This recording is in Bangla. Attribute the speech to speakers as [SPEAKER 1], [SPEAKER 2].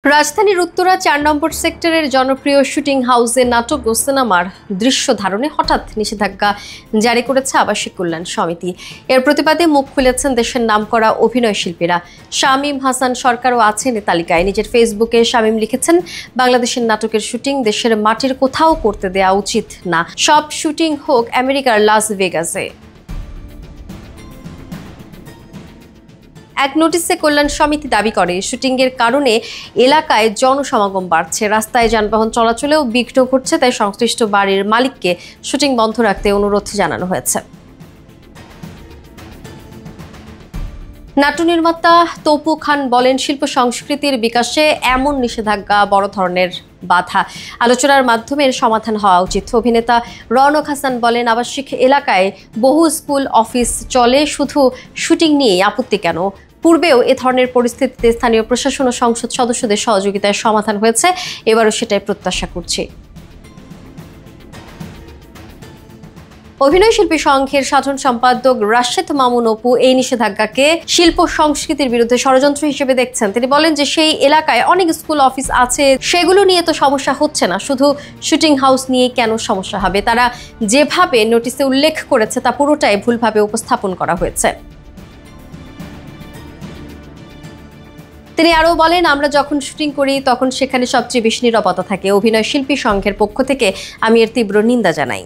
[SPEAKER 1] রাজধানীর উত্তরা ৪ নম্বর সেক্টরের জনপ্রিয় শুটিং হাউসে নাটক ও সিনেমার দৃশ্য ধারণে হঠাৎ নিষেধাজ্ঞা জারি করেছে আবাসিক কল্যাণ সমিতি। এর প্রতিবাদে মুখ খুলেছেন দেশের নামকরা অভিনয় শিল্পীরা। শামীম হাসান সরকারও আছেন এ তালিকায়। নিজের ফেসবুকে শামীম লিখেছেন, বাংলাদেশের নাটকের শুটিং দেশের মাটির কোথাও করতে দেওয়া উচিত না, সব শুটিং হোক আমেরিকার লাস ভেগাসে। এক নোটিশে কল্যাণ সমিতি দাবি করে, শুটিংয়ের কারণে এলাকায় জনসমাগম বাড়ছে, রাস্তায় যানবাহন চলাচলেও বিঘ্ন ঘটছে, তাই সংশ্লিষ্ট বাড়ির মালিককে শুটিং বন্ধ রাখতে অনুরোধ জানানো হয়েছে। নাট্য নির্মাতা তপু খান বলেন, শিল্প সংস্কৃতির বিকাশে এমন নিষেধাজ্ঞা বড় ধরনের বাধা। আলোচনার মাধ্যমে এর সমাধান হওয়া উচিত। অভিনেতা রওনক হাসান বলেন, আবাসিক এলাকায় বহু স্কুল অফিস চলে, শুধু শুটিং নিয়েই আপত্তি কেন? পূর্বেও এ ধরনের পরিস্থিতিতে স্থানীয় প্রশাসন ও সংসদ সদস্যদের সহযোগিতায় সমাধান হয়েছে, এবারও সেটাই প্রত্যাশা করছি। অভিনয় শিল্পী সংঘের সাধারণ সম্পাদক রাশেদ মামুন অপু এই নিষেধাজ্ঞাকে শিল্প সংস্কৃতির বিরুদ্ধে ষড়যন্ত্র হিসেবে দেখছেন। তিনি বলেন যে সেই এলাকায় অনেক স্কুল অফিস আছে, সেগুলো নিয়ে তো সমস্যা হচ্ছে না, শুধু শুটিং হাউস নিয়ে কেন সমস্যা হবে? তারা যেভাবে নোটিশে উল্লেখ করেছে তা পুরোটাই ভুলভাবে উপস্থাপন করা হয়েছে। তিনি আরও বলেন, আমরা যখন শুটিং করি তখন সেখানে সবচেয়ে বেশি নীরবতা থাকে। অভিনয় শিল্পী সংঘের পক্ষ থেকে আমি এর তীব্র নিন্দা জানাই।